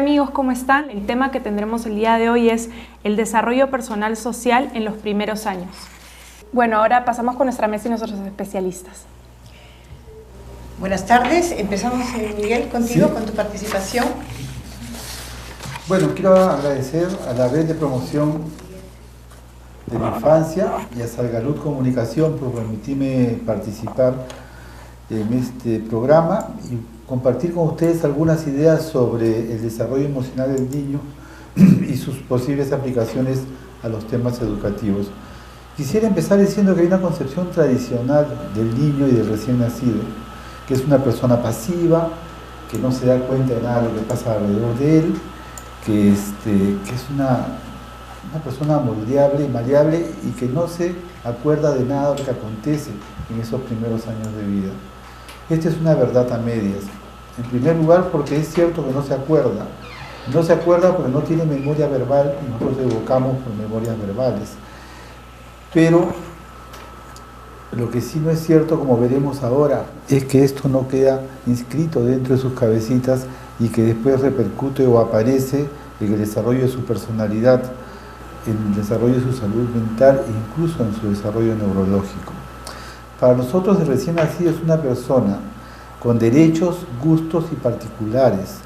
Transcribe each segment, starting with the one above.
amigos, ¿cómo están? El tema que tendremos el día de hoy es el desarrollo personal social en los primeros años. Bueno, ahora pasamos con nuestra mesa y nuestros especialistas. Buenas tardes, empezamos Miguel contigo, Sí. con tu participación. Bueno, quiero agradecer a la Red de Promoción de la Infancia y a Salgalud Comunicación por permitirme participar en este programa y compartir con ustedes algunas ideas sobre el desarrollo emocional del niño y sus posibles aplicaciones a los temas educativos. Quisiera empezar diciendo que hay una concepción tradicional del niño y del recién nacido, que es una persona pasiva, que no se da cuenta de nada de lo que pasa alrededor de él, que es una persona moldeable y maleable y que no se acuerda de nada de lo que acontece en esos primeros años de vida. Esta es una verdad a medias. En primer lugar, porque es cierto que no se acuerda. No se acuerda porque no tiene memoria verbal y nosotros evocamos por memorias verbales. Pero lo que sí no es cierto, como veremos ahora, es que esto no queda inscrito dentro de sus cabecitas y que después repercute o aparece en el desarrollo de su personalidad, en el desarrollo de su salud mental e incluso en su desarrollo neurológico. Para nosotros el recién nacido es una persona con derechos, gustos y particulares.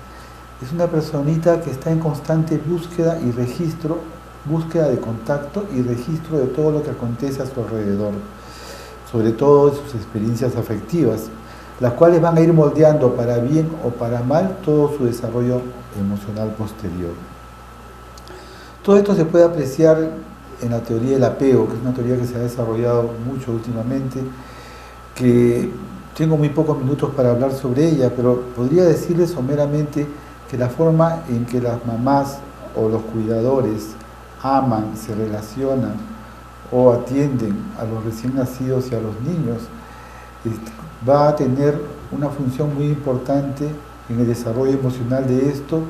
Es una personita que está en constante búsqueda y registro, búsqueda de contacto y registro de todo lo que acontece a su alrededor, sobre todo de sus experiencias afectivas, las cuales van a ir moldeando para bien o para mal todo su desarrollo emocional posterior. Todo esto se puede apreciar en la teoría del apego, que es una teoría que se ha desarrollado mucho últimamente, que tengo muy pocos minutos para hablar sobre ella, pero podría decirles someramente que la forma en que las mamás o los cuidadores aman, se relacionan o atienden a los recién nacidos y a los niños va a tener una función muy importante en el desarrollo emocional de esto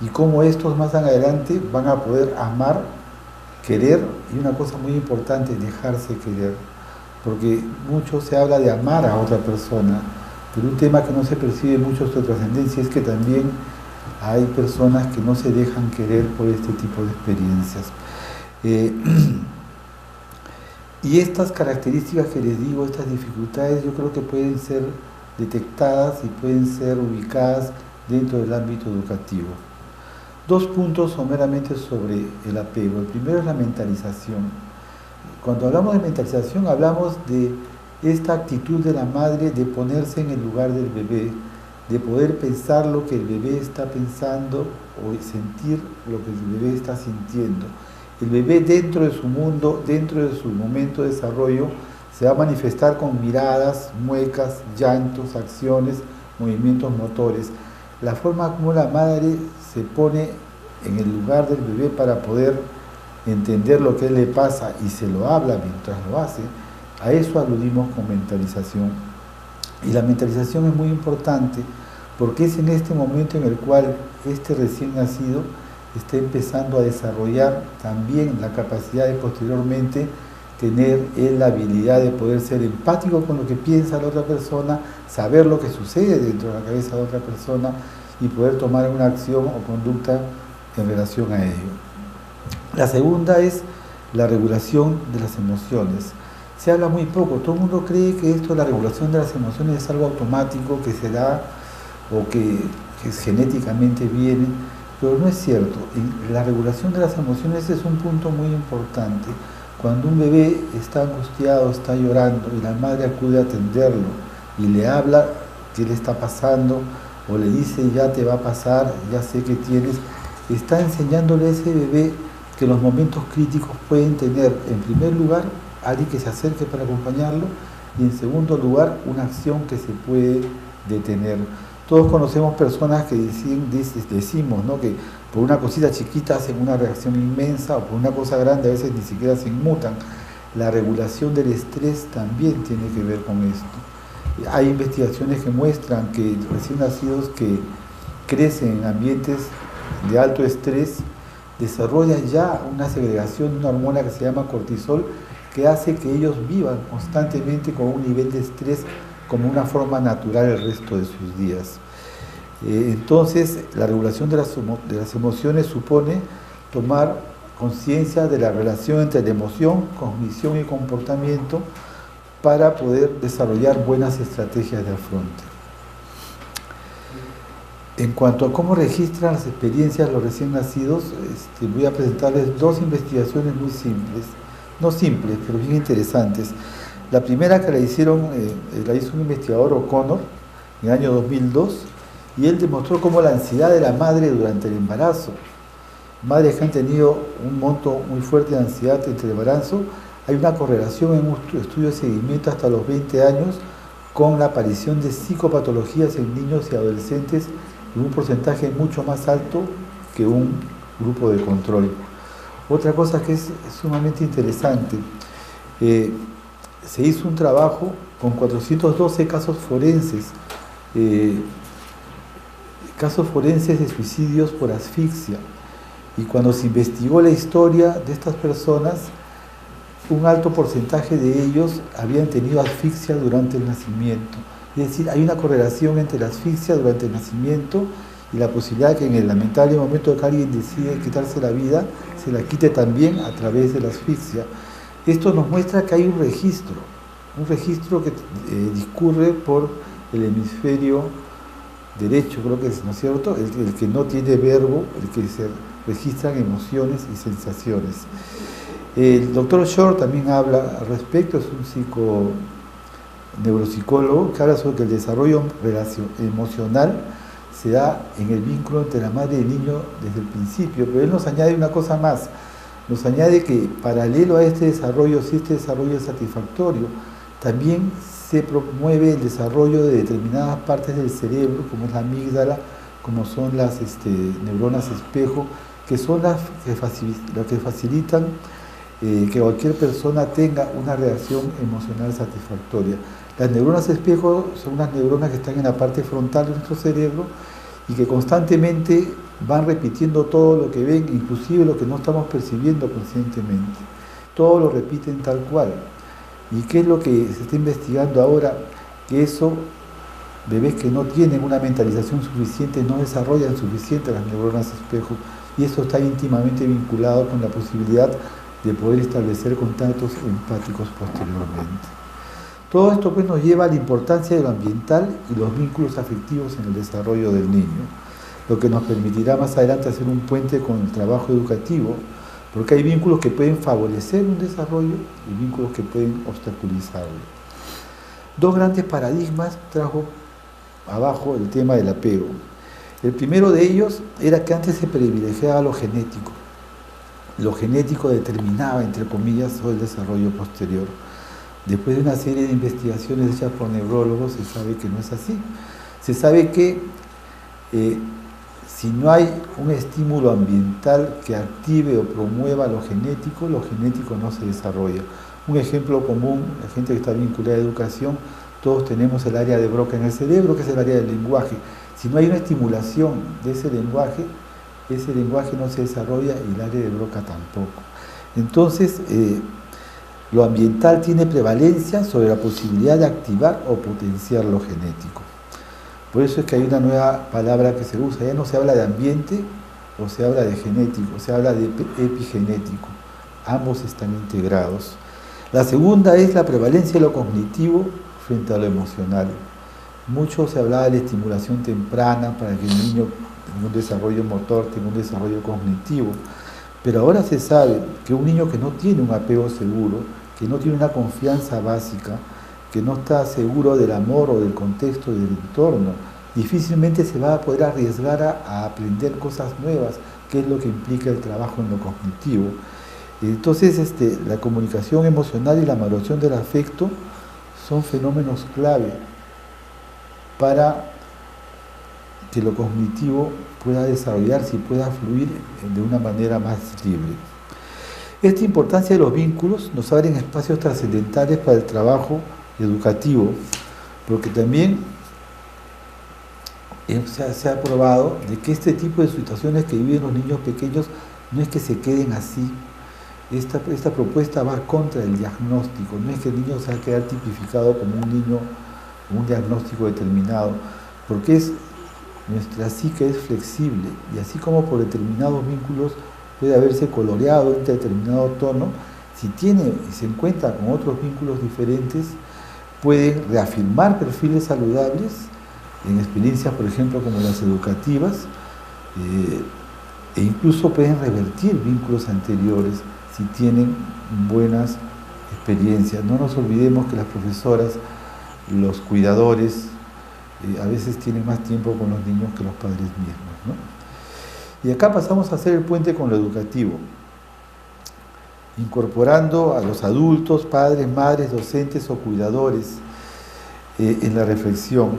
y cómo estos más adelante van a poder amar, querer y una cosa muy importante, dejarse querer. Porque mucho se habla de amar a otra persona, pero un tema que no se percibe mucho su trascendencia es que también hay personas que no se dejan querer por este tipo de experiencias. Y estas características que les digo, estas dificultades, yo creo que pueden ser detectadas y pueden ser ubicadas dentro del ámbito educativo. Dos puntos someramente sobre el apego. El primero es la mentalización. Cuando hablamos de mentalización, hablamos de esta actitud de la madre de ponerse en el lugar del bebé, de poder pensar lo que el bebé está pensando o sentir lo que el bebé está sintiendo. El bebé dentro de su mundo, dentro de su momento de desarrollo, se va a manifestar con miradas, muecas, llantos, acciones, movimientos motores. La forma como la madre se pone en el lugar del bebé para poder entender lo que le pasa y se lo habla mientras lo hace, a eso aludimos con mentalización. Y la mentalización es muy importante porque es en este momento en el cual este recién nacido está empezando a desarrollar también la capacidad de posteriormente tener la habilidad de poder ser empático con lo que piensa la otra persona, saber lo que sucede dentro de la cabeza de otra persona y poder tomar una acción o conducta en relación a ello. La segunda es la regulación de las emociones. Se habla muy poco, todo el mundo cree que esto, la regulación de las emociones, es algo automático que se da o que genéticamente viene, pero no es cierto. La regulación de las emociones es un punto muy importante. Cuando un bebé está angustiado, está llorando y la madre acude a atenderlo y le habla qué le está pasando o le dice ya te va a pasar, ya sé que tienes, está enseñándole a ese bebé que en los momentos críticos pueden tener, en primer lugar, alguien que se acerque para acompañarlo y en segundo lugar, una acción que se puede detener. Todos conocemos personas que decimos, ¿no?, que por una cosita chiquita hacen una reacción inmensa o por una cosa grande a veces ni siquiera se inmutan. La regulación del estrés también tiene que ver con esto. Hay investigaciones que muestran que recién nacidos que crecen en ambientes de alto estrés desarrollan ya una segregación de una hormona que se llama cortisol que hace que ellos vivan constantemente con un nivel de estrés como una forma natural el resto de sus días. Entonces, la regulación de las emociones supone tomar conciencia de la relación entre la emoción, cognición y comportamiento para poder desarrollar buenas estrategias de afronte. En cuanto a cómo registran las experiencias los recién nacidos, voy a presentarles dos investigaciones muy simples, no simples, pero bien interesantes. La primera que la hizo un investigador O'Connor en el año 2002, y él demostró cómo la ansiedad de la madre durante el embarazo, madres que han tenido un monto muy fuerte de ansiedad entre el embarazo, hay una correlación en un estudio de seguimiento hasta los 20 años con la aparición de psicopatologías en niños y adolescentes en un porcentaje mucho más alto que un grupo de control. Otra cosa que es sumamente interesante, se hizo un trabajo con 412 casos forenses de suicidios por asfixia, y cuando se investigó la historia de estas personas, un alto porcentaje de ellos habían tenido asfixia durante el nacimiento. Es decir, hay una correlación entre la asfixia durante el nacimiento y la posibilidad de que en el lamentable momento que alguien decide quitarse la vida, se la quite también a través de la asfixia. Esto nos muestra que hay un registro que discurre por el hemisferio derecho, creo que es, ¿no es cierto?, el que no tiene verbo, el que se registran emociones y sensaciones. El doctor Shore también habla al respecto, es un neuropsicólogo que habla sobre que el desarrollo emocional se da en el vínculo entre la madre y el niño desde el principio, pero él nos añade una cosa más, nos añade que paralelo a este desarrollo, si este desarrollo es satisfactorio, también se promueve el desarrollo de determinadas partes del cerebro, como es la amígdala, como son las neuronas espejo, que son las que facilitan que cualquier persona tenga una reacción emocional satisfactoria. Las neuronas espejo son unas neuronas que están en la parte frontal de nuestro cerebro y que constantemente van repitiendo todo lo que ven, inclusive lo que no estamos percibiendo conscientemente. Todo lo repiten tal cual. ¿Y qué es lo que se está investigando ahora? Que eso, bebés que no tienen una mentalización suficiente, no desarrollan suficiente las neuronas espejo, y eso está íntimamente vinculado con la posibilidad de poder establecer contactos empáticos posteriormente. Todo esto pues nos lleva a la importancia de lo ambiental y los vínculos afectivos en el desarrollo del niño, lo que nos permitirá más adelante hacer un puente con el trabajo educativo, porque hay vínculos que pueden favorecer un desarrollo y vínculos que pueden obstaculizarlo. Dos grandes paradigmas trajo abajo el tema del apego. El primero de ellos era que antes se privilegiaba lo genético. Lo genético determinaba, entre comillas, todo el desarrollo posterior. Después de una serie de investigaciones hechas por neurólogos, se sabe que no es así. Se sabe que si no hay un estímulo ambiental que active o promueva lo genético no se desarrolla. Un ejemplo común, la gente que está vinculada a educación, todos tenemos el área de Broca en el cerebro, que es el área del lenguaje. Si no hay una estimulación de ese lenguaje no se desarrolla y el área de Broca tampoco. Entonces, lo ambiental tiene prevalencia sobre la posibilidad de activar o potenciar lo genético. Por eso es que hay una nueva palabra que se usa, ya no se habla de ambiente o se habla de genético, se habla de epigenético. Ambos están integrados. La segunda es la prevalencia de lo cognitivo frente a lo emocional. Mucho se hablaba de la estimulación temprana para que el niño tenga un desarrollo motor, tenga un desarrollo cognitivo. Pero ahora se sabe que un niño que no tiene un apego seguro, que no tiene una confianza básica, que no está seguro del amor o del contexto y del entorno, difícilmente se va a poder arriesgar a aprender cosas nuevas, que es lo que implica el trabajo en lo cognitivo. Entonces, la comunicación emocional y la maduración del afecto son fenómenos clave para que lo cognitivo pueda desarrollarse y pueda fluir de una manera más libre. Esta importancia de los vínculos nos abren espacios trascendentales para el trabajo educativo, porque también se ha probado de que este tipo de situaciones que viven los niños pequeños no es que se queden así. Esta propuesta va contra el diagnóstico, no es que el niño se va a quedar tipificado como un niño con un diagnóstico determinado, porque es nuestra psique es flexible y así como por determinados vínculos puede haberse coloreado en determinado tono, si tiene y se encuentra con otros vínculos diferentes, pueden reafirmar perfiles saludables en experiencias, por ejemplo, como las educativas, e incluso pueden revertir vínculos anteriores si tienen buenas experiencias. No nos olvidemos que las profesoras, los cuidadores, a veces tienen más tiempo con los niños que los padres mismos, ¿no? Y acá pasamos a hacer el puente con lo educativo, incorporando a los adultos, padres, madres, docentes o cuidadores en la reflexión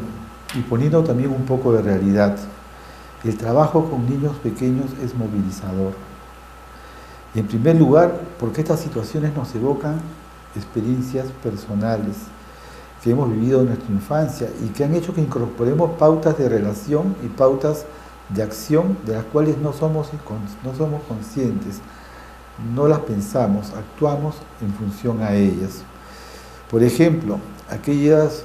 y poniendo también un poco de realidad. El trabajo con niños pequeños es movilizador. En primer lugar, porque estas situaciones nos evocan experiencias personales que hemos vivido en nuestra infancia y que han hecho que incorporemos pautas de relación y pautas de acción de las cuales no somos conscientes, no las pensamos, actuamos en función a ellas. Por ejemplo, aquellas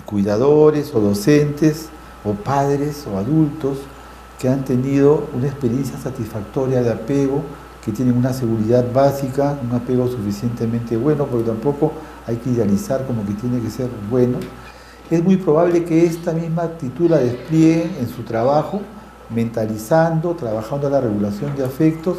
cuidadores o docentes o padres o adultos que han tenido una experiencia satisfactoria de apego, que tienen una seguridad básica, un apego suficientemente bueno, porque tampoco hay que idealizar como que tiene que ser bueno, es muy probable que esta misma actitud la desplieguen en su trabajo, mentalizando, trabajando la regulación de afectos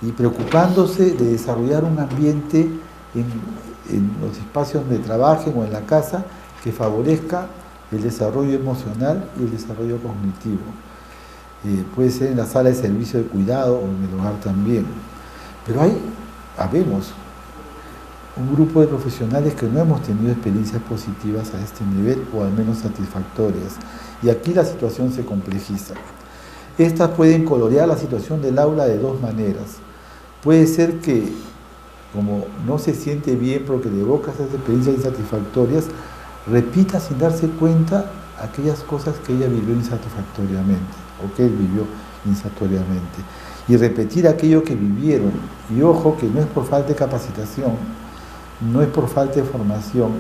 y preocupándose de desarrollar un ambiente en los espacios donde trabajen o en la casa que favorezca el desarrollo emocional y el desarrollo cognitivo. Puede ser en la sala de servicio de cuidado o en el hogar también. Pero habemos un grupo de profesionales que no hemos tenido experiencias positivas a este nivel o al menos satisfactorias. Y aquí la situación se complejiza. Estas pueden colorear la situación del aula de dos maneras. Puede ser que, como no se siente bien porque le evoca esas experiencias insatisfactorias, repita sin darse cuenta aquellas cosas que ella vivió insatisfactoriamente o que él vivió insatisfactoriamente. Y repetir aquello que vivieron. Y ojo, que no es por falta de capacitación, no es por falta de formación,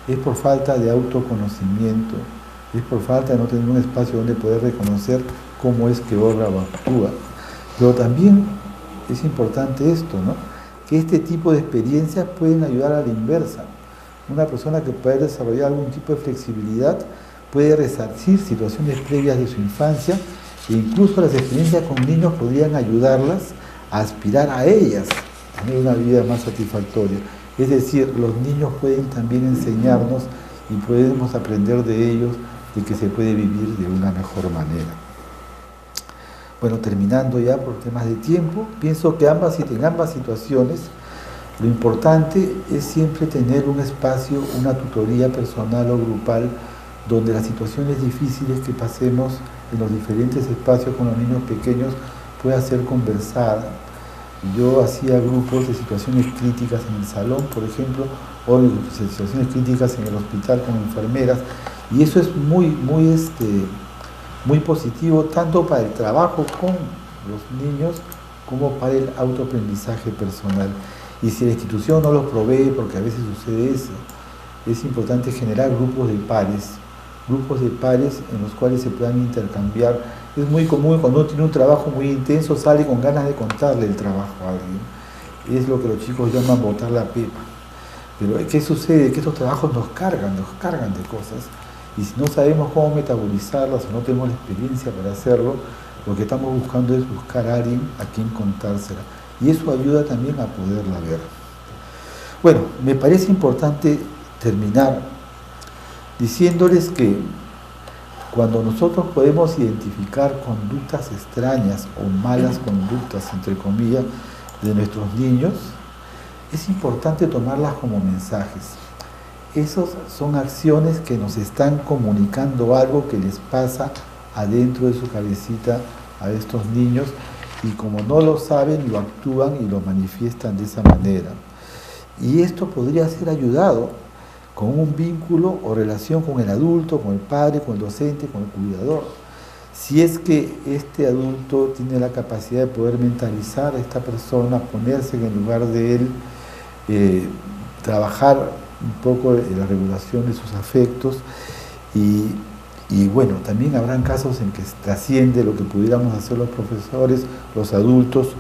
es por falta de autoconocimiento, es por falta de no tener un espacio donde poder reconocer cómo es que obra o actúa. Pero también es importante esto, ¿no? Que este tipo de experiencias pueden ayudar a la inversa. Una persona que puede desarrollar algún tipo de flexibilidad puede resarcir situaciones previas de su infancia e incluso las experiencias con niños podrían ayudarlas a aspirar a ellas, a tener una vida más satisfactoria. Es decir, los niños pueden también enseñarnos y podemos aprender de ellos de que se puede vivir de una mejor manera. Bueno, terminando ya por temas de tiempo, pienso que en ambas situaciones lo importante es siempre tener un espacio, una tutoría personal o grupal donde las situaciones difíciles que pasemos en los diferentes espacios con los niños pequeños pueda ser conversada. Yo hacía grupos de situaciones críticas en el salón, por ejemplo, o de situaciones críticas en el hospital con enfermeras, y eso es muy positivo tanto para el trabajo con los niños como para el autoaprendizaje personal. Y si la institución no los provee, porque a veces sucede eso, es importante generar grupos de pares en los cuales se puedan intercambiar. Es muy común cuando uno tiene un trabajo muy intenso, sale con ganas de contarle el trabajo a alguien. Es lo que los chicos llaman botar la pepa. Pero ¿qué sucede? Que estos trabajos nos cargan de cosas. Y si no sabemos cómo metabolizarlas o no tenemos la experiencia para hacerlo, lo que estamos buscando es buscar a alguien a quien contársela. Y eso ayuda también a poderla ver. Bueno, me parece importante terminar diciéndoles que cuando nosotros podemos identificar conductas extrañas o malas conductas, entre comillas, de nuestros niños, es importante tomarlas como mensajes. Esas son acciones que nos están comunicando algo que les pasa adentro de su cabecita a estos niños y como no lo saben, lo actúan y lo manifiestan de esa manera. Y esto podría ser ayudado con un vínculo o relación con el adulto, con el padre, con el docente, con el cuidador. Si es que este adulto tiene la capacidad de poder mentalizar a esta persona, ponerse en el lugar de él, trabajar un poco en la regulación de sus afectos y Y bueno, también habrán casos en que trasciende lo que pudiéramos hacer los profesores, los adultos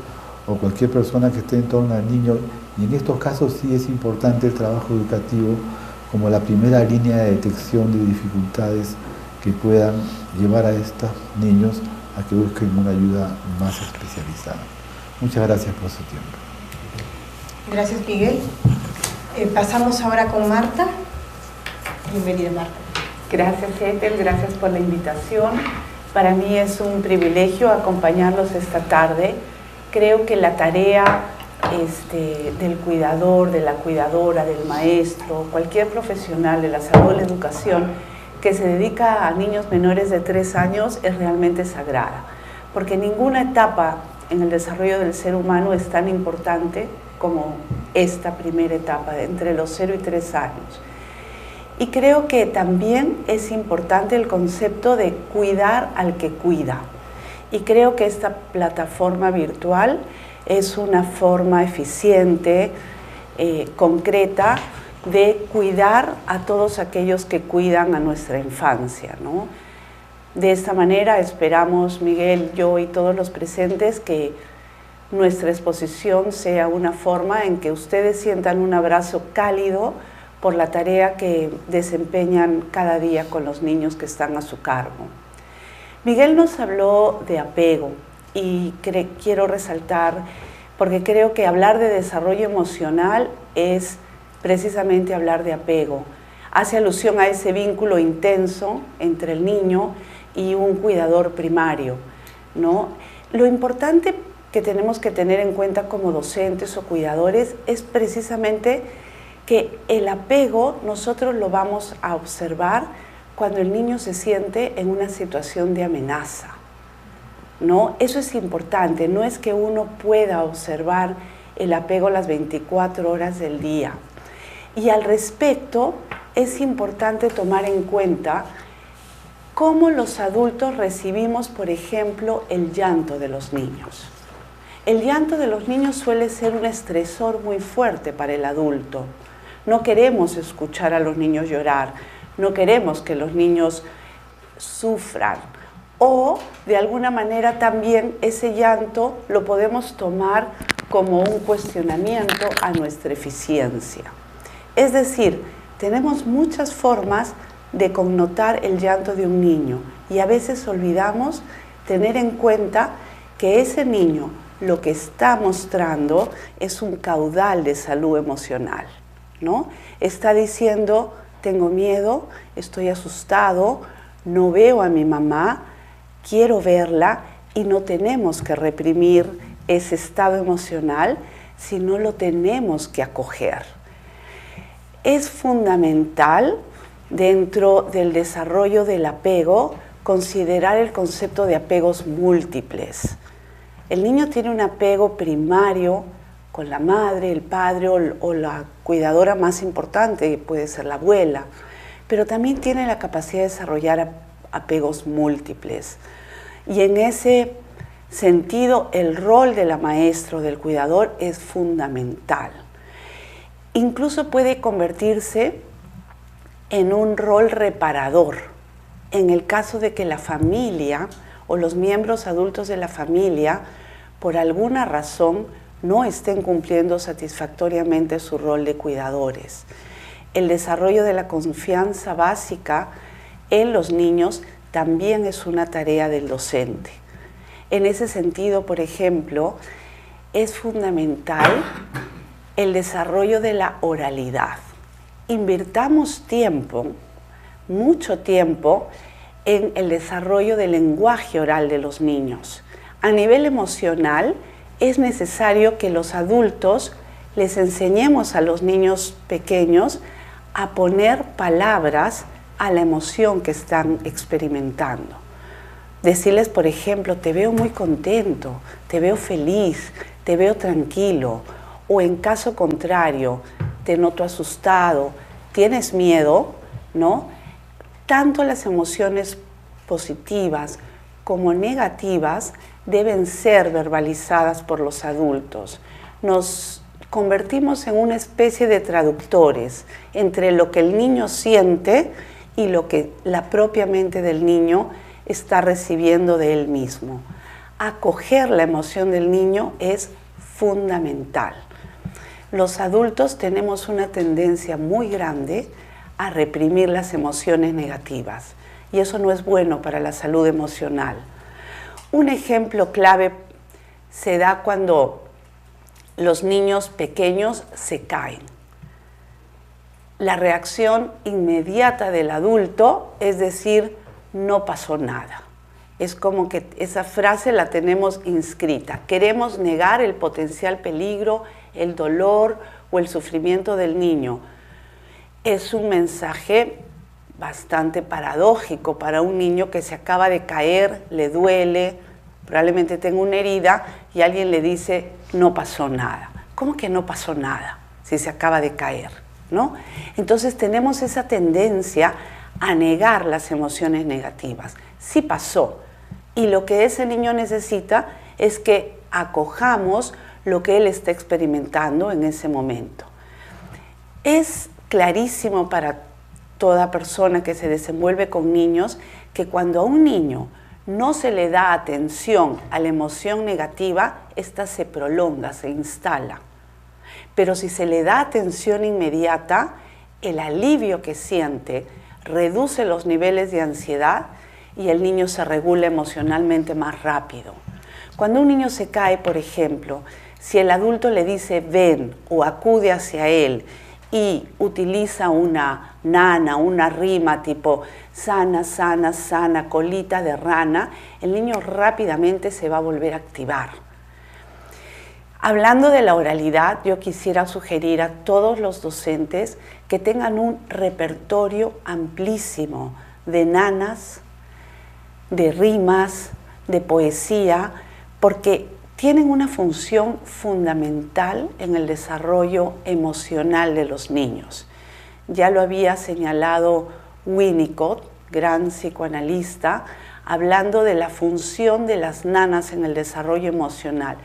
o cualquier persona que esté en torno al niño. Y en estos casos sí es importante el trabajo educativo como la primera línea de detección de dificultades que puedan llevar a estos niños a que busquen una ayuda más especializada. Muchas gracias por su tiempo. Gracias, Miguel. Pasamos ahora con Marta. Bienvenida, Marta. Gracias, Ethel, gracias por la invitación. Para mí es un privilegio acompañarlos esta tarde. Creo que la tarea del cuidador, de la cuidadora, del maestro, cualquier profesional de la salud o la educación que se dedica a niños menores de 3 años es realmente sagrada, porque ninguna etapa en el desarrollo del ser humano es tan importante como esta primera etapa, entre los 0 y 3 años. Y creo que también es importante el concepto de cuidar al que cuida. Y creo que esta plataforma virtual es una forma eficiente, concreta, de cuidar a todos aquellos que cuidan a nuestra infancia, ¿no? De esta manera esperamos, Miguel, yo y todos los presentes, que nuestra exposición sea una forma en que ustedes sientan un abrazo cálido por la tarea que desempeñan cada día con los niños que están a su cargo. Miguel nos habló de apego y quiero resaltar, porque creo que hablar de desarrollo emocional es precisamente hablar de apego. Hace alusión a ese vínculo intenso entre el niño y un cuidador primario, ¿no? Lo importante que tenemos que tener en cuenta como docentes o cuidadores es precisamente que el apego nosotros lo vamos a observar cuando el niño se siente en una situación de amenaza, ¿no? Eso es importante, no es que uno pueda observar el apego las 24 horas del día. Y al respecto, es importante tomar en cuenta cómo los adultos recibimos, por ejemplo, el llanto de los niños. El llanto de los niños suele ser un estresor muy fuerte para el adulto. No queremos escuchar a los niños llorar, no queremos que los niños sufran. O, de alguna manera, también ese llanto lo podemos tomar como un cuestionamiento a nuestra eficiencia. Es decir, tenemos muchas formas de connotar el llanto de un niño y a veces olvidamos tener en cuenta que ese niño lo que está mostrando es un caudal de salud emocional, ¿no? Está diciendo, tengo miedo, estoy asustado, no veo a mi mamá, quiero verla, y no tenemos que reprimir ese estado emocional, sino lo tenemos que acoger. Es fundamental dentro del desarrollo del apego considerar el concepto de apegos múltiples. El niño tiene un apego primario con la madre, el padre o la cuidadora más importante, puede ser la abuela, pero también tiene la capacidad de desarrollar apegos múltiples. Y en ese sentido, el rol de la maestra o del cuidador es fundamental. Incluso puede convertirse en un rol reparador, en el caso de que la familia o los miembros adultos de la familia, por alguna razón, no estén cumpliendo satisfactoriamente su rol de cuidadores. El desarrollo de la confianza básica en los niños también es una tarea del docente. En ese sentido, por ejemplo, es fundamental el desarrollo de la oralidad. Invirtamos tiempo, mucho tiempo, en el desarrollo del lenguaje oral de los niños. A nivel emocional, es necesario que los adultos les enseñemos a los niños pequeños a poner palabras a la emoción que están experimentando. Decirles, por ejemplo, te veo muy contento, te veo feliz, te veo tranquilo, o en caso contrario, te noto asustado, tienes miedo, ¿no? Tanto las emociones positivas como negativas deben ser verbalizadas por los adultos. Nos convertimos en una especie de traductores entre lo que el niño siente y lo que la propia mente del niño está recibiendo de él mismo. Acoger la emoción del niño es fundamental. Los adultos tenemos una tendencia muy grande a reprimir las emociones negativas y eso no es bueno para la salud emocional. Un ejemplo clave se da cuando los niños pequeños se caen. La reacción inmediata del adulto es decir, no pasó nada. Es como que esa frase la tenemos inscrita. Queremos negar el potencial peligro, el dolor o el sufrimiento del niño. Es un mensaje bastante paradójico para un niño que se acaba de caer, le duele, probablemente tenga una herida y alguien le dice, no pasó nada. ¿Cómo que no pasó nada si se acaba de caer? ¿No? Entonces tenemos esa tendencia a negar las emociones negativas. Sí pasó. Y lo que ese niño necesita es que acojamos lo que él está experimentando en ese momento. Es clarísimo para toda persona que se desenvuelve con niños que cuando a un niño no se le da atención a la emoción negativa, ésta se prolonga, se instala. Pero si se le da atención inmediata, el alivio que siente reduce los niveles de ansiedad y el niño se regula emocionalmente más rápido. Cuando un niño se cae, por ejemplo, si el adulto le dice ven o acude hacia él y utiliza una nana, una rima tipo sana, sana, sana, colita de rana, el niño rápidamente se va a volver a activar. Hablando de la oralidad, yo quisiera sugerir a todos los docentes que tengan un repertorio amplísimo de nanas, de rimas, de poesía, porque tienen una función fundamental en el desarrollo emocional de los niños. Ya lo había señalado Winnicott, gran psicoanalista, hablando de la función de las nanas en el desarrollo emocional.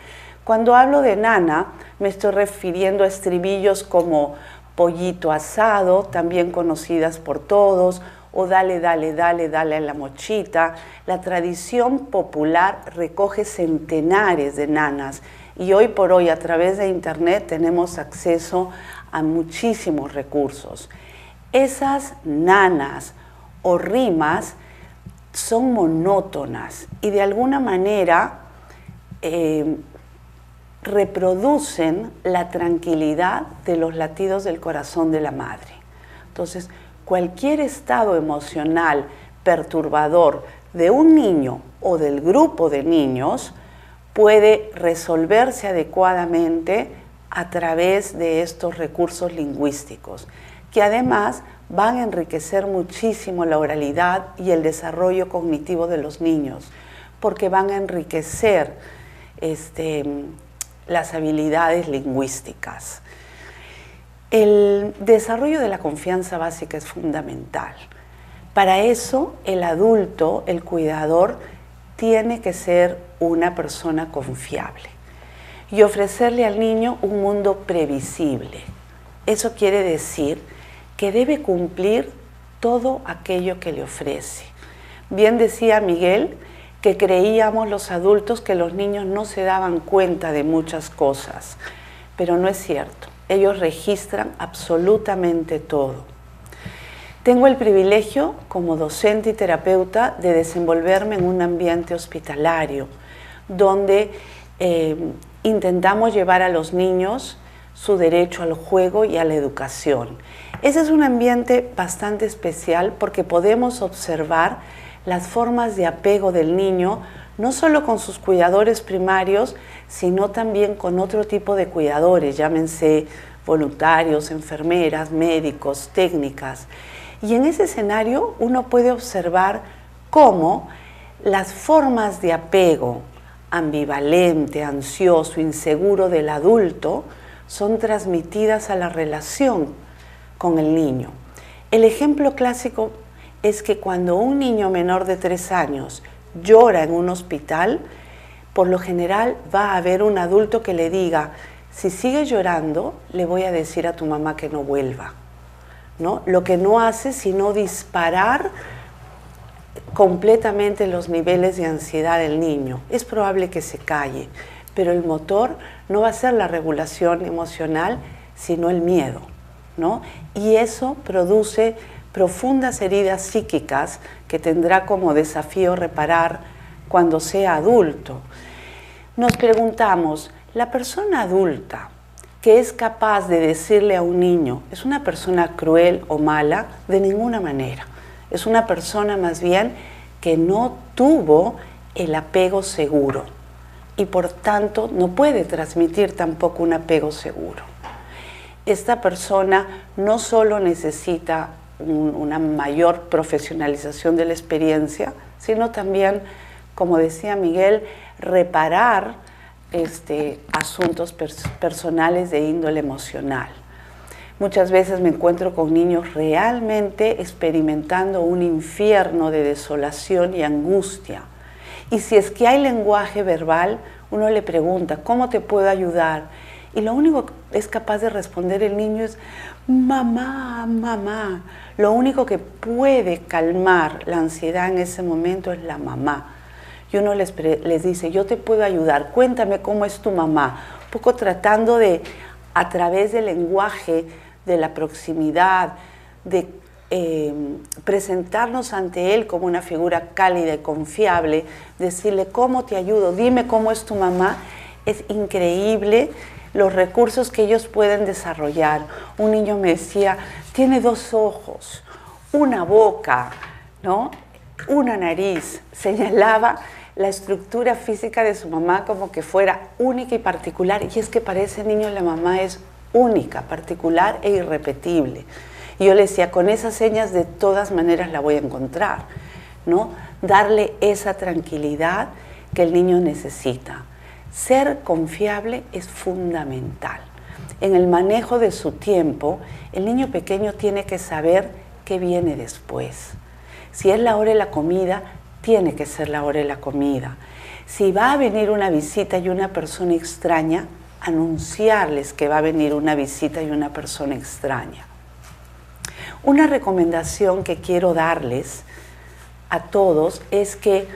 Cuando hablo de nana, me estoy refiriendo a estribillos como pollito asado, también conocidas por todos, o dale, dale, dale, dale a la mochita. La tradición popular recoge centenares de nanas y hoy por hoy a través de internet tenemos acceso a muchísimos recursos. Esas nanas o rimas son monótonas y de alguna manera reproducen la tranquilidad de los latidos del corazón de la madre. Entonces, cualquier estado emocional perturbador de un niño o del grupo de niños puede resolverse adecuadamente a través de estos recursos lingüísticos, que además van a enriquecer muchísimo la oralidad y el desarrollo cognitivo de los niños, porque van a enriquecer las habilidades lingüísticas. El desarrollo de la confianza básica es fundamental. Para eso, el adulto, el cuidador, tiene que ser una persona confiable y ofrecerle al niño un mundo previsible. Eso quiere decir que debe cumplir todo aquello que le ofrece. Bien decía Miguel que creíamos los adultos que los niños no se daban cuenta de muchas cosas, pero no es cierto. Ellos registran absolutamente todo. Tengo el privilegio, como docente y terapeuta, de desenvolverme en un ambiente hospitalario, donde intentamos llevar a los niños su derecho al juego y a la educación. Ese es un ambiente bastante especial porque podemos observar las formas de apego del niño, no solo con sus cuidadores primarios, sino también con otro tipo de cuidadores, llámense voluntarios, enfermeras, médicos, técnicas. Y en ese escenario uno puede observar cómo las formas de apego ambivalente, ansioso, inseguro del adulto son transmitidas a la relación con el niño. El ejemplo clásico es que cuando un niño menor de 3 años llora en un hospital, por lo general va a haber un adulto que le diga, si sigue llorando, le voy a decir a tu mamá que no vuelva. ¿no? Lo que no hace sino disparar completamente los niveles de ansiedad del niño. Es probable que se calle, pero el motor no va a ser la regulación emocional, sino el miedo, ¿no? Y eso produce profundas heridas psíquicas que tendrá como desafío reparar cuando sea adulto. Nos preguntamos, ¿la persona adulta que es capaz de decirle a un niño, es una persona cruel o mala? De ninguna manera. Es una persona más bien que no tuvo el apego seguro y por tanto no puede transmitir tampoco un apego seguro. Esta persona no solo necesita una mayor profesionalización de la experiencia, sino también, como decía Miguel, reparar asuntos personales de índole emocional. Muchas veces me encuentro con niños realmente experimentando un infierno de desolación y angustia. Y si es que hay lenguaje verbal, uno le pregunta, ¿cómo te puedo ayudar? Y lo único que es capaz de responder el niño es, mamá, mamá. Lo único que puede calmar la ansiedad en ese momento es la mamá. Y uno les dice, yo te puedo ayudar, cuéntame cómo es tu mamá. Un poco tratando de, a través del lenguaje, de la proximidad, de presentarnos ante él como una figura cálida y confiable, decirle cómo te ayudo, dime cómo es tu mamá. Es increíble los recursos que ellos pueden desarrollar. Un niño me decía, tiene 2 ojos, una boca, ¿no? Una nariz. Señalaba la estructura física de su mamá como que fuera única y particular, y es que para ese niño la mamá es única, particular e irrepetible. Y yo le decía, con esas señas de todas maneras la voy a encontrar, ¿no? Darle esa tranquilidad que el niño necesita. Ser confiable es fundamental. En el manejo de su tiempo, el niño pequeño tiene que saber qué viene después. Si es la hora de la comida, tiene que ser la hora de la comida. Si va a venir una visita y una persona extraña, anunciarles que va a venir una visita y una persona extraña. Una recomendación que quiero darles a todos es que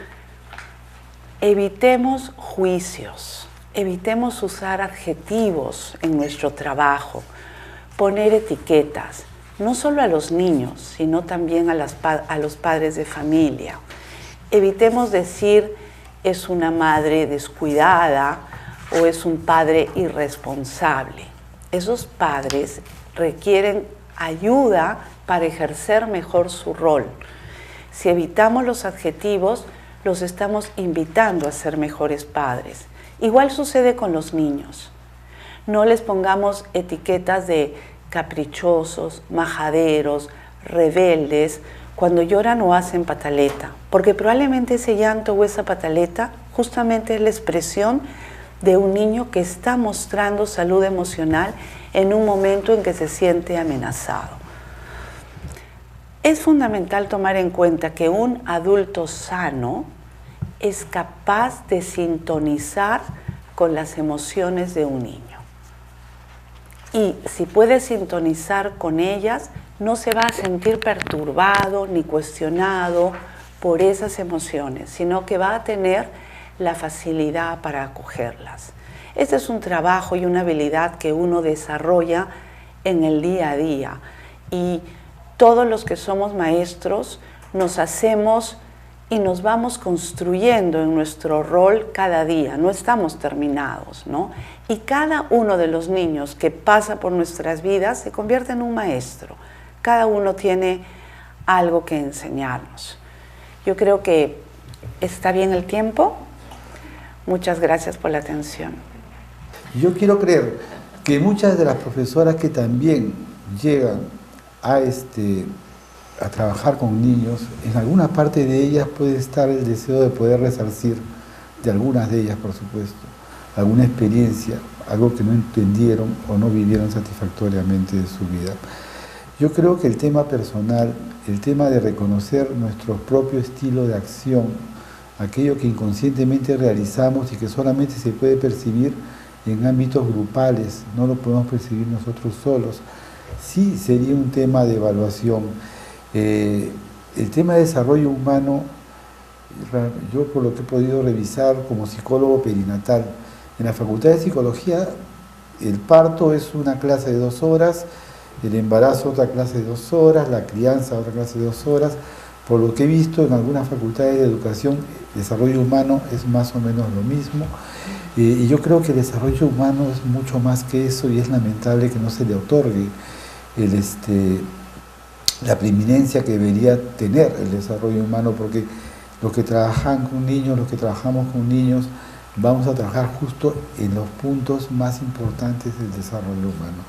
evitemos juicios, evitemos usar adjetivos en nuestro trabajo, poner etiquetas, no solo a los niños, sino también a los padres de familia. Evitemos decir, es una madre descuidada o es un padre irresponsable. Esos padres requieren ayuda para ejercer mejor su rol. Si evitamos los adjetivos, los estamos invitando a ser mejores padres. Igual sucede con los niños. No les pongamos etiquetas de caprichosos, majaderos, rebeldes, cuando lloran o hacen pataleta, porque probablemente ese llanto o esa pataleta justamente es la expresión de un niño que está mostrando salud emocional en un momento en que se siente amenazado. Es fundamental tomar en cuenta que un adulto sano es capaz de sintonizar con las emociones de un niño. Y si puede sintonizar con ellas, no se va a sentir perturbado ni cuestionado por esas emociones, sino que va a tener la facilidad para acogerlas. Este es un trabajo y una habilidad que uno desarrolla en el día a día. Y todos los que somos maestros nos hacemos y nos vamos construyendo en nuestro rol cada día, no estamos terminados, ¿no? Y cada uno de los niños que pasa por nuestras vidas se convierte en un maestro. Cada uno tiene algo que enseñarnos. Yo creo que está bien el tiempo. Muchas gracias por la atención. Yo quiero creer que muchas de las profesoras que también llegan a trabajar con niños, en alguna parte de ellas puede estar el deseo de poder resarcir, de algunas de ellas por supuesto, alguna experiencia, algo que no entendieron o no vivieron satisfactoriamente de su vida. Yo creo que el tema personal, el tema de reconocer nuestro propio estilo de acción, aquello que inconscientemente realizamos y que solamente se puede percibir en ámbitos grupales, no lo podemos percibir nosotros solos. sí sería un tema de evaluación. El tema de desarrollo humano, yo por lo que he podido revisar como psicólogo perinatal, en la Facultad de Psicología el parto es una clase de 2 horas, el embarazo otra clase de 2 horas, la crianza otra clase de 2 horas. Por lo que he visto en algunas facultades de educación, desarrollo humano es más o menos lo mismo. Y yo creo que el desarrollo humano es mucho más que eso y es lamentable que no se le otorgue la preeminencia que debería tener el desarrollo humano, porque los que trabajan con niños, los que trabajamos con niños, vamos a trabajar justo en los puntos más importantes del desarrollo humano.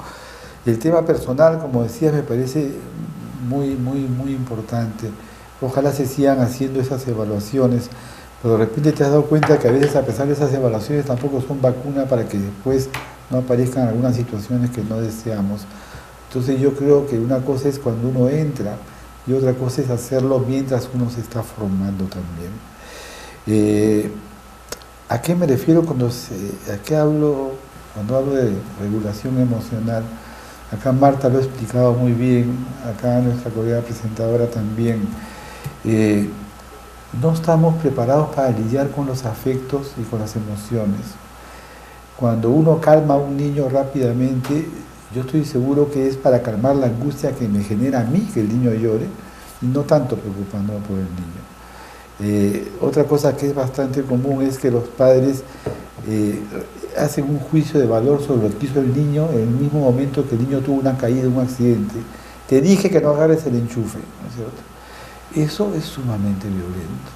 El tema personal, como decía, me parece muy importante. Ojalá se sigan haciendo esas evaluaciones, pero de repente te has dado cuenta que a veces, a pesar de esas evaluaciones, tampoco son vacuna para que después no aparezcan algunas situaciones que no deseamos. Entonces yo creo que una cosa es cuando uno entra y otra cosa es hacerlo mientras uno se está formando también. ¿A qué me refiero cuando hablo de regulación emocional? Acá Marta lo ha explicado muy bien, acá nuestra colega presentadora también. No estamos preparados para lidiar con los afectos y con las emociones. Cuando uno calma a un niño rápidamente, yo estoy seguro que es para calmar la angustia que me genera a mí que el niño llore, y no tanto preocupándome por el niño. Otra cosa que es bastante común es que los padres hacen un juicio de valor sobre lo que hizo el niño en el mismo momento que el niño tuvo una caída, un accidente. Te dije que no agarres el enchufe, ¿no es cierto? Eso es sumamente violento.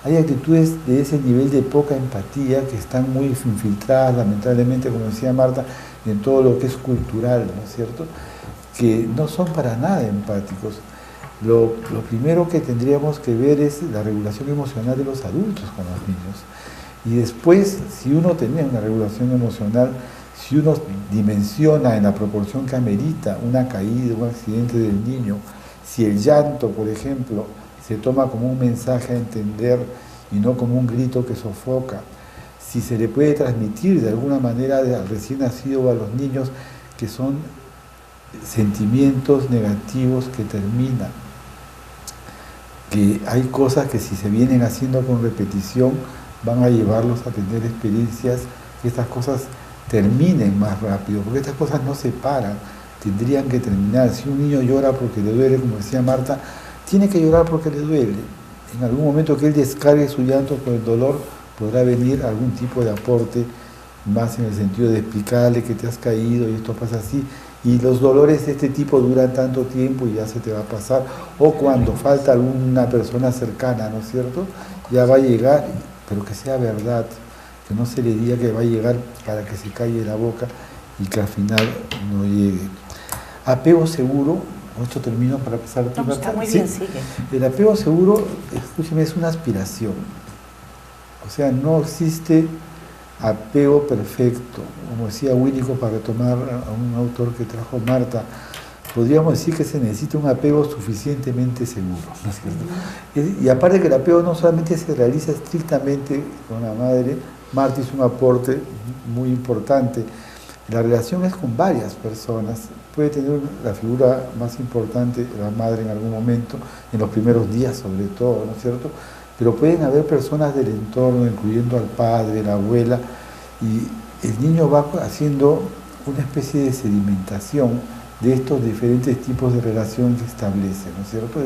Hay actitudes de ese nivel de poca empatía que están muy infiltradas, lamentablemente, como decía Marta, en todo lo que es cultural, ¿no es cierto?, que no son para nada empáticos. Lo primero que tendríamos que ver es la regulación emocional de los adultos con los niños. Y después, si uno tiene una regulación emocional, si uno dimensiona en la proporción que amerita una caída, un accidente del niño, si el llanto, por ejemplo, se toma como un mensaje a entender y no como un grito que sofoca, si se le puede transmitir de alguna manera al recién nacido o a los niños que son sentimientos negativos que terminan, que hay cosas que si se vienen haciendo con repetición van a llevarlos a tener experiencias que estas cosas terminen más rápido, porque estas cosas no se paran, tendrían que terminar. Si un niño llora porque le duele, como decía Marta, tiene que llorar porque le duele. En algún momento que él descargue su llanto por el dolor, podrá venir algún tipo de aporte, más en el sentido de explicarle que te has caído y esto pasa así, y los dolores de este tipo duran tanto tiempo y ya se te va a pasar, o cuando falta alguna persona cercana, ¿no es cierto?, ya va a llegar, pero que sea verdad, que no se le diga que va a llegar para que se calle la boca y que al final no llegue. Apego seguro, con esto termino para pasar a no, está muy bien, sigue. El apego seguro, escúcheme, es una aspiración. O sea, no existe apego perfecto. Como decía Winnicott, para retomar a un autor que trajo Marta, podríamos decir que se necesita un apego suficientemente seguro, ¿no es cierto? Y aparte que el apego no solamente se realiza estrictamente con la madre, Marta hizo un aporte muy importante. La relación es con varias personas. Puede tener la figura más importante, la madre en algún momento, en los primeros días sobre todo, ¿no es cierto?, pero pueden haber personas del entorno, incluyendo al padre, la abuela, y el niño va haciendo una especie de sedimentación de estos diferentes tipos de relación que establece, ¿no es cierto?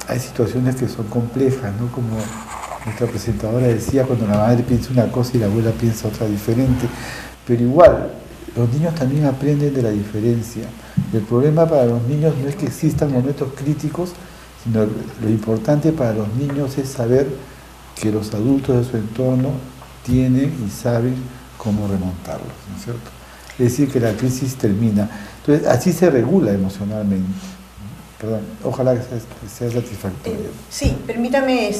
Hay situaciones que son complejas, ¿no?, como nuestra presentadora decía, cuando la madre piensa una cosa y la abuela piensa otra diferente, pero igual, los niños también aprenden de la diferencia. El problema para los niños no es que existan momentos críticos, sino lo importante para los niños es saber que los adultos de su entorno tienen y saben cómo remontarlos, ¿no es cierto? Es decir, que la crisis termina. Entonces, así se regula emocionalmente. Perdón, ojalá que sea satisfactorio. Sí, permítame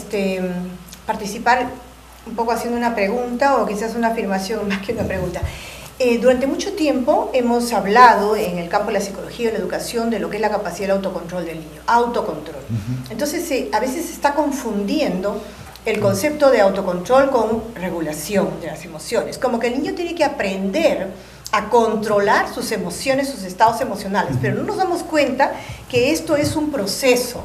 participar un poco haciendo una pregunta o quizás una afirmación más que una pregunta. Durante mucho tiempo hemos hablado en el campo de la psicología y la educación de lo que es la capacidad del autocontrol del niño, autocontrol. Entonces a veces se está confundiendo el concepto de autocontrol con regulación de las emociones, como que el niño tiene que aprender a controlar sus emociones, sus estados emocionales, pero no nos damos cuenta que esto es un proceso.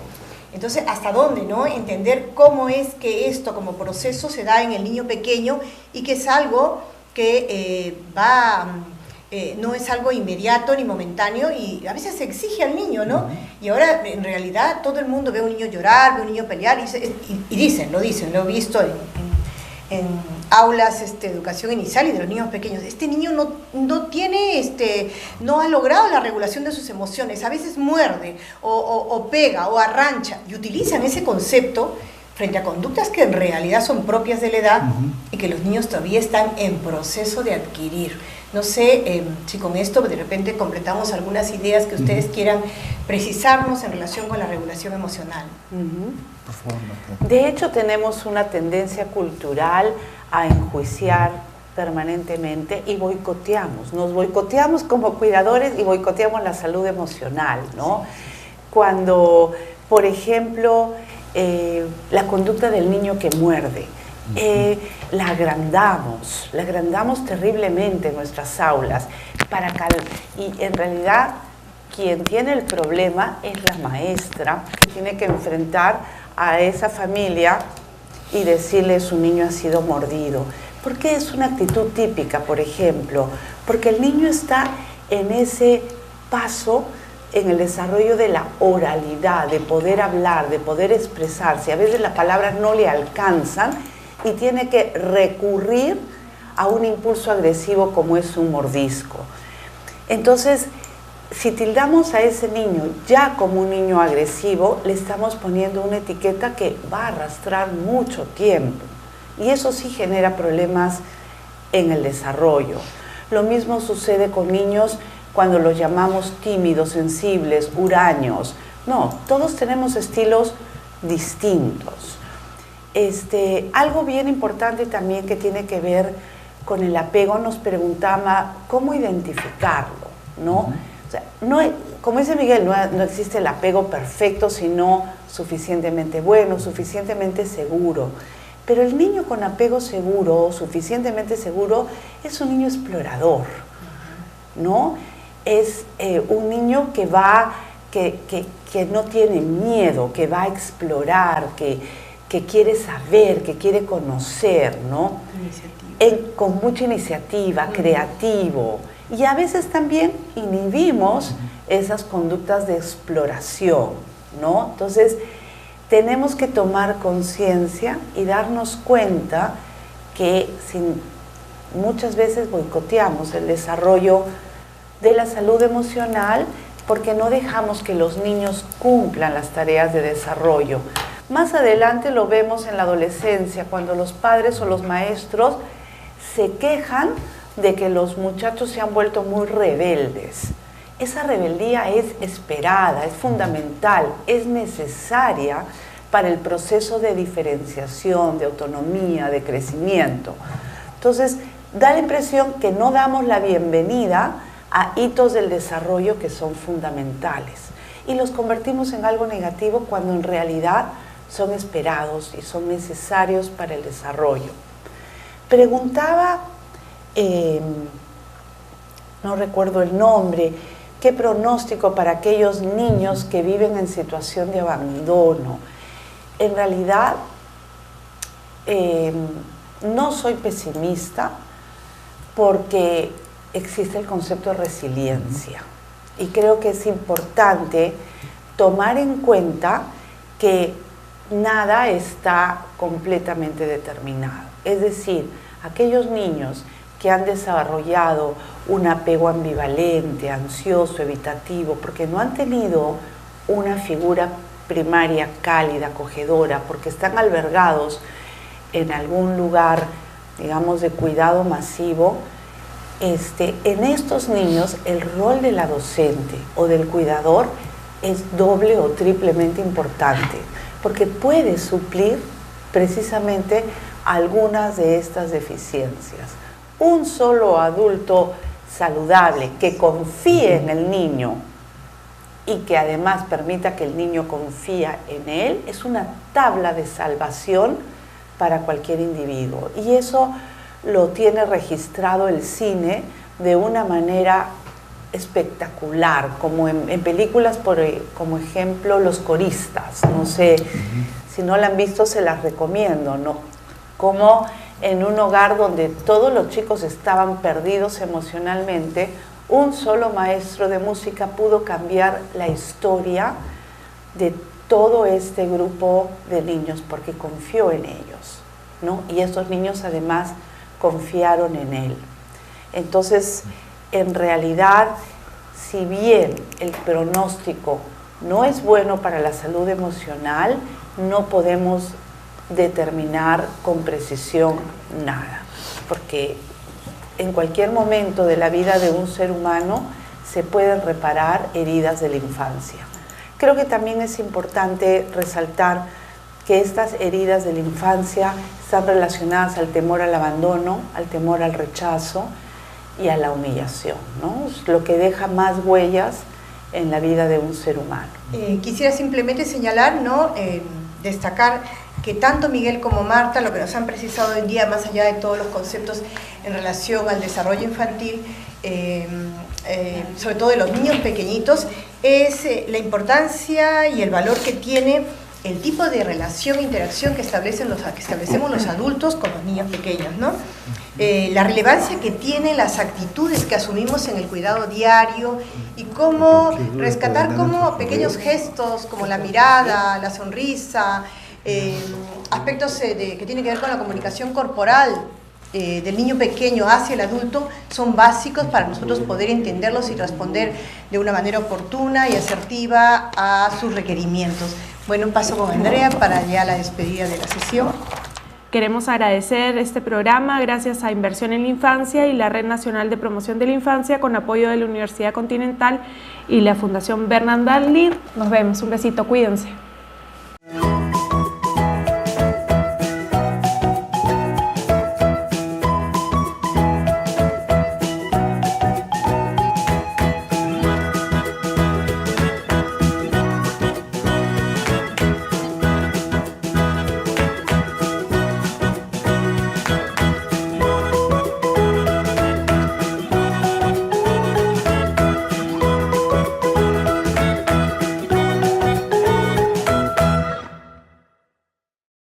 Entonces, ¿hasta dónde, no? Entender cómo es que esto como proceso se da en el niño pequeño y que es algo que no es algo inmediato ni momentáneo y a veces se exige al niño, ¿no? Y ahora, en realidad, todo el mundo ve a un niño llorar, ve a un niño pelear y dicen, lo he visto en aulas de educación inicial y de los niños pequeños. Este niño no tiene, no ha logrado la regulación de sus emociones, a veces muerde o pega o arrancha y utilizan ese concepto frente a conductas que en realidad son propias de la edad y que los niños todavía están en proceso de adquirir. No sé si con esto de repente completamos algunas ideas que ustedes quieran precisarnos en relación con la regulación emocional. Por favor, de hecho, tenemos una tendencia cultural a enjuiciar permanentemente y boicoteamos. Nos boicoteamos como cuidadores y boicoteamos la salud emocional, ¿no? Cuando, por ejemplo, la conducta del niño que muerde, la agrandamos terriblemente en nuestras aulas y en realidad quien tiene el problema es la maestra, que tiene que enfrentar a esa familia y decirle su niño ha sido mordido. ¿Por qué es una actitud típica, por ejemplo? Porque el niño está en ese paso en el desarrollo de la oralidad, de poder hablar, de poder expresarse. A veces las palabras no le alcanzan y tiene que recurrir a un impulso agresivo como es un mordisco. Entonces, si tildamos a ese niño ya como un niño agresivo, le estamos poniendo una etiqueta que va a arrastrar mucho tiempo. Y eso sí genera problemas en el desarrollo. Lo mismo sucede con niños cuando los llamamos tímidos, sensibles, huraños. No, todos tenemos estilos distintos. Algo bien importante también que tiene que ver con el apego, nos preguntaba cómo identificarlo, ¿no? O sea, como dice Miguel, no existe el apego perfecto, sino suficientemente bueno, suficientemente seguro. Pero el niño con apego seguro, suficientemente seguro, es un niño explorador, ¿no? Es un niño que no tiene miedo, que va a explorar, que quiere saber, que quiere conocer, ¿no? Con mucha iniciativa, creativo. Y a veces también inhibimos esas conductas de exploración, ¿no? Entonces, tenemos que tomar conciencia y darnos cuenta que muchas veces boicoteamos el desarrollo de la salud emocional porque no dejamos que los niños cumplan las tareas de desarrollo. Más adelante lo vemos en la adolescencia, cuando los padres o los maestros se quejan de que los muchachos se han vuelto muy rebeldes. Esa rebeldía es esperada, es fundamental, es necesaria para el proceso de diferenciación, de autonomía, de crecimiento. Entonces, da la impresión que no damos la bienvenida a hitos del desarrollo que son fundamentales y los convertimos en algo negativo cuando en realidad son esperados y son necesarios para el desarrollo. Preguntaba, no recuerdo el nombre, ¿qué pronóstico para aquellos niños que viven en situación de abandono? En realidad, no soy pesimista porque existe el concepto de resiliencia y creo que es importante tomar en cuenta que nada está completamente determinado. Es decir, aquellos niños que han desarrollado un apego ambivalente, ansioso, evitativo, porque no han tenido una figura primaria cálida, acogedora, porque están albergados en algún lugar, digamos, de cuidado masivo, en estos niños el rol de la docente o del cuidador es doble o triplemente importante, porque puede suplir precisamente algunas de estas deficiencias. Un solo adulto saludable que confíe en el niño y que además permita que el niño confía en él es una tabla de salvación para cualquier individuo. Y eso lo tiene registrado el cine de una manera espectacular, como en películas, como ejemplo, Los Coristas. No sé, si no la han visto se las recomiendo, ¿no? Como en un hogar donde todos los chicos estaban perdidos emocionalmente, un solo maestro de música pudo cambiar la historia de todo este grupo de niños porque confió en ellos, ¿no? Y estos niños además confiaron en él. Entonces, en realidad, si bien el pronóstico no es bueno para la salud emocional, no podemos determinar con precisión nada, porque en cualquier momento de la vida de un ser humano se pueden reparar heridas de la infancia. Creo que también es importante resaltar que estas heridas de la infancia están relacionadas al temor al abandono, al temor al rechazo y a la humillación, ¿no? Es lo que deja más huellas en la vida de un ser humano. Quisiera simplemente señalar, ¿no? Destacar que tanto Miguel como Marta, lo que nos han precisado hoy en día, más allá de todos los conceptos en relación al desarrollo infantil, sobre todo de los niños pequeñitos, es la importancia y el valor que tiene el tipo de relación e interacción que establecemos los adultos con los niños pequeños, ¿no? La relevancia que tienen las actitudes que asumimos en el cuidado diario y cómo rescatar como pequeños gestos, como la mirada, la sonrisa, aspectos que tienen que ver con la comunicación corporal del niño pequeño hacia el adulto son básicos para nosotros poder entenderlos y responder de una manera oportuna y asertiva a sus requerimientos. Bueno, paso con Andrea para ya la despedida de la sesión. Queremos agradecer este programa gracias a Inversión en la Infancia y la Red Nacional de Promoción de la Infancia con apoyo de la Universidad Continental y la Fundación Bernard Arnault. Nos vemos, un besito, cuídense.